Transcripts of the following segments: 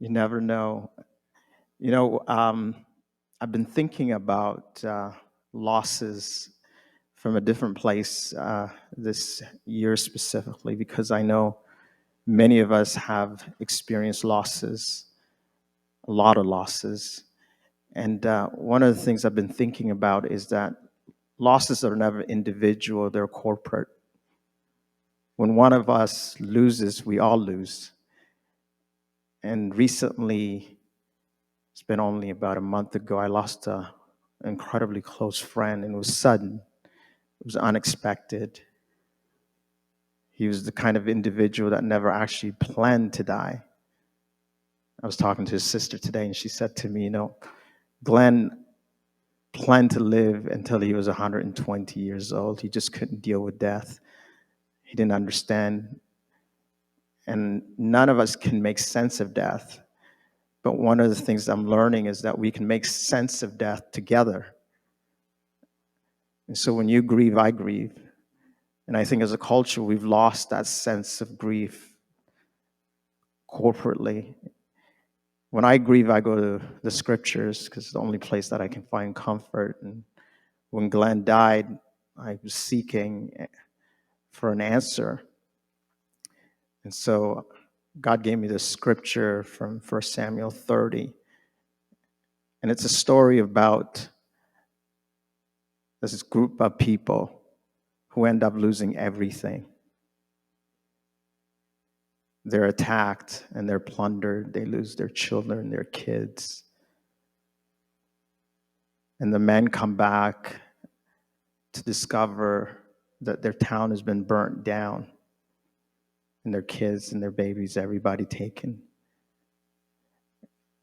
You never know. You know, I've been thinking about losses from a different place this year specifically because I know many of us have experienced losses, a lot of losses. And one of the things I've been thinking about is that losses are never individual, they're corporate. When one of us loses, we all lose. And recently, it's been only about a month ago, I lost an incredibly close friend, and it was sudden. It was unexpected. He was the kind of individual that never actually planned to die. I was talking to his sister today, and she said to me, Glenn planned to live until he was 120 years old. He just couldn't deal with death. He didn't understand. And none of us can make sense of death. But one of the things I'm learning is that we can make sense of death together. And so when you grieve, I grieve. And I think as a culture, we've lost that sense of grief corporately. When I grieve, I go to the scriptures because it's the only place that I can find comfort. And when Glenn died, I was seeking for an answer. And so God gave me this scripture from 1 Samuel 30. And it's a story about this group of people who end up losing everything. They're attacked and they're plundered. They lose their children, their kids. And the men come back to discover that their town has been burnt down and their kids and their babies, everybody taken.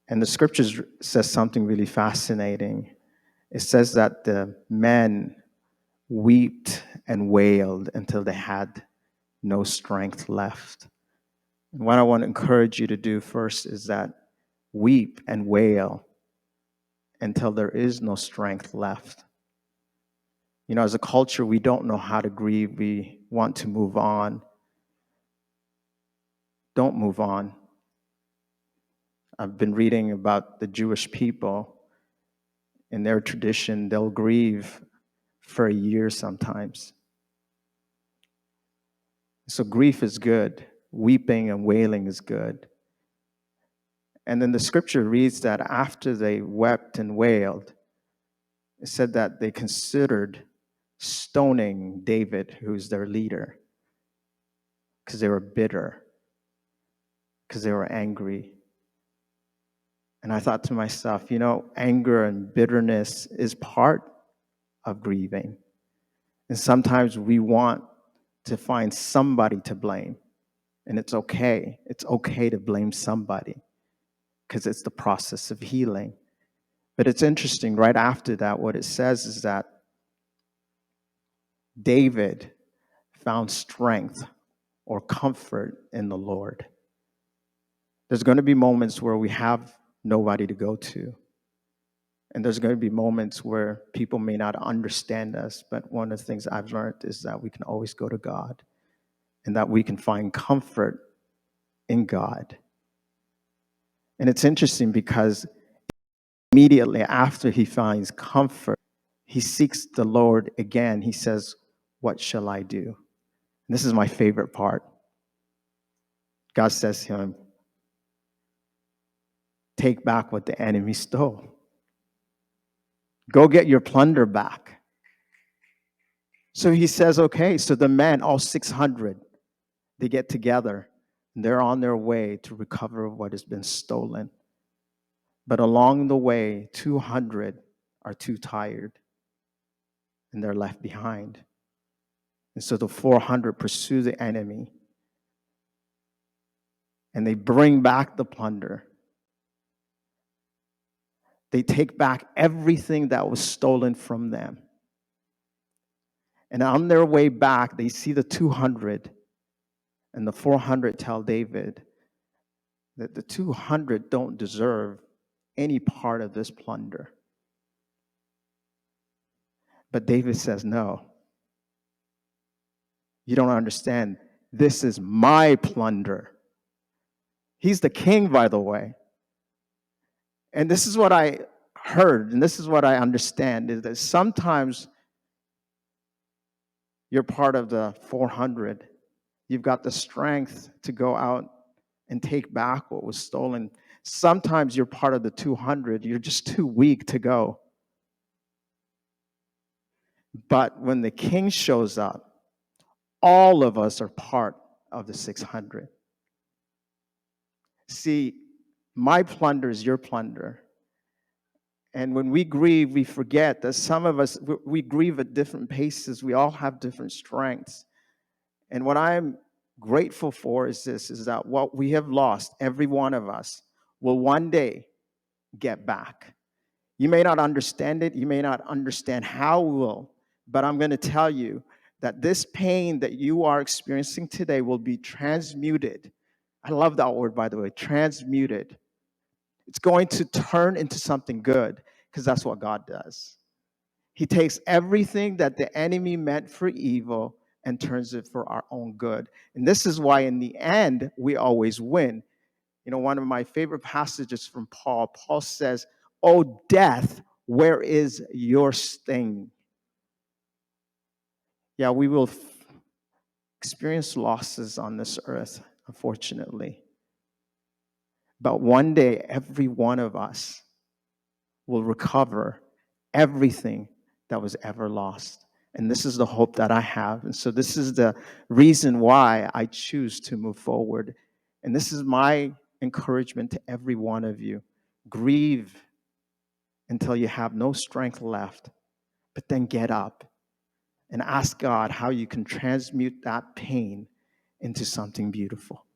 And the scriptures says something really fascinating. It says that the men wept and wailed until they had no strength left. And what I want to encourage you to do first is that weep and wail until there is no strength left. You know, as a culture, we don't know how to grieve. We want to move on. Don't move on. I've been reading about the Jewish people. In their tradition, they'll grieve for a year sometimes. So grief is good. Weeping and wailing is good. And then the scripture reads that after they wept and wailed, it said that they considered stoning David, who's their leader, because they were bitter, because they were angry. And I thought to myself, anger and bitterness is part of grieving. And sometimes we want to find somebody to blame. And it's okay. It's okay to blame somebody because it's the process of healing. But it's interesting, right after that, what it says is that David found strength or comfort in the Lord. There's going to be moments where we have nobody to go to. And there's going to be moments where people may not understand us. But one of the things I've learned is that we can always go to God and that we can find comfort in God. And it's interesting because immediately after he finds comfort, he seeks the Lord again. He says, "What shall I do?" And this is my favorite part. God says to him, "Take back what the enemy stole. Go get your plunder back." So he says, okay, so the men, all 600, they get together. And they're on their way to recover what has been stolen. But along the way, 200 are too tired. And they're left behind. And so the 400 pursue the enemy. And they bring back the plunder. They take back everything that was stolen from them. And on their way back, they see the 200, and the 400 tell David that the 200 don't deserve any part of this plunder. But David says, no, you don't understand. This is my plunder. He's the king, by the way. And this is what I heard, and this is what I understand, is that sometimes you're part of the 400. You've got the strength to go out and take back what was stolen. Sometimes you're part of the 200. You're just too weak to go. But when the king shows up, all of us are part of the 600. See, my plunder is your plunder. And when we grieve, we forget that some of us, we grieve at different paces. We all have different strengths. And what I'm grateful for is this, is that what we have lost, every one of us, will one day get back. You may not understand it. You may not understand how we will, but I'm going to tell you that this pain that you are experiencing today will be transmuted. I love that word, by the way, transmuted. It's going to turn into something good, because that's what God does. He takes everything that the enemy meant for evil and turns it for our own good. And this is why in the end, we always win. You know, one of my favorite passages from Paul, Paul says, "Oh, death, where is your sting?" Yeah, we will experience losses on this earth, unfortunately. But one day, every one of us will recover everything that was ever lost. And this is the hope that I have. And so this is the reason why I choose to move forward. And this is my encouragement to every one of you. Grieve until you have no strength left, but then get up and ask God how you can transmute that pain into something beautiful.